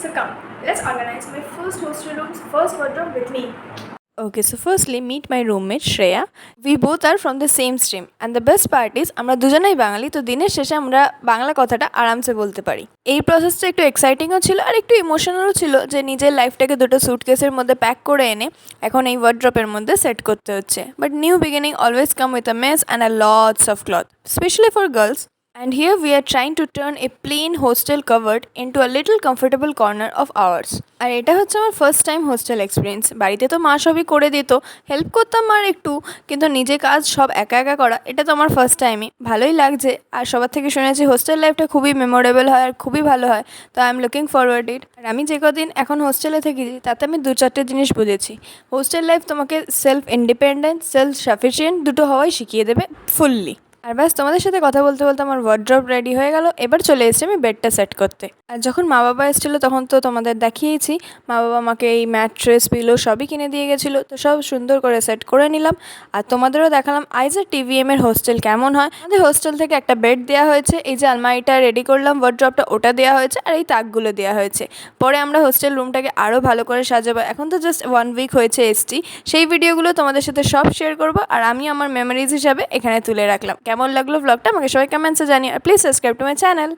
So come, let's organize my first hostel room's first wardrobe with me. Okay, so firstly, meet my roommate Shreya. We both are from the same stream, and the best part is আমরা দুজনেই বাঙালি, তো দিনের শেষে আমরা বাংলা কথাটা আরামসে বলতে পারি। এই প্রসেসটা একটু এক্সাইটিংও ছিল আর একটু ইমোশনালও ছিল যে নিজের লাইফটাকে দুটো সুটকেসের মধ্যে প্যাক করে এনে এখন এই ওয়ার্ড্রপের মধ্যে সেট করতে হচ্ছে। But new beginning always come with a mess and a lots of cloth, specially for girls. And here we are trying to turn a plain hostel cupboard into a little comfortable corner of ours. আর এটা হচ্ছে আমার first time hostel experience. বাড়িতে তো মা সবই করে দিত, help করতাম মার একটু, কিন্তু নিজে কাজ সব একা একা করা এটা তো আমার ফার্স্ট টাইমই। ভালোই লাগছে, আর সবার থেকে শুনেছি হোস্টেল লাইফটা খুবই মেমোরেবল হয় আর খুবই ভালো হয়, তো আই এম লুকিং ফরওয়ার্ড ইট। আর আমি যে কদিন এখন হোস্টেলে থেকেছি তাতে আমি 2-4টে জিনিস বুঝেছি। হোস্টেল লাইফ তোমাকে সেলফ ইন্ডিপেন্ডেন্ট, সেলফ সাফিসিয়েন্ট দুটো হওয়াই শিখিয়ে দেবে ফুললি। আর ব্যাস, তোমাদের সাথে কথা বলতে বলতে আমার ওয়ার্ড্রপ রেডি হয়ে গেল। এবার চলে এসেছি আমি বেডটা সেট করতে। আর যখন মা বাবা এসেছিলো তখন তো তোমাদের দেখিয়েছি, মা বাবা আমাকে এই ম্যাট্রেস পিলো সবই কিনে দিয়ে গেছিলো, তো সব সুন্দর করে সেট করে নিলাম। আর তোমাদেরও দেখালাম আইজার টিভিএমের হোস্টেল কেমন হয়। আমাদের হোস্টেল থেকে একটা বেড দেওয়া হয়েছে, এই যে আলমারিটা রেডি করলাম ওয়ার্ড্রপটা ওটা দেওয়া হয়েছে, আর এই তাকগুলো দেওয়া হয়েছে। পরে আমরা হোস্টেল রুমটাকে আরও ভালো করে সাজাবো। এখন তো জাস্ট 1 উইক হয়েছে এসছি, সেই ভিডিওগুলো তোমাদের সাথে সব শেয়ার করবো, আর আমি আমার মেমোরিজ হিসাবে এখানে তুলে রাখলাম। কেমন লাগলো ব্লগটা আমাকে সবাই কমেন্টসে জানিয়ে, আর please subscribe to my channel.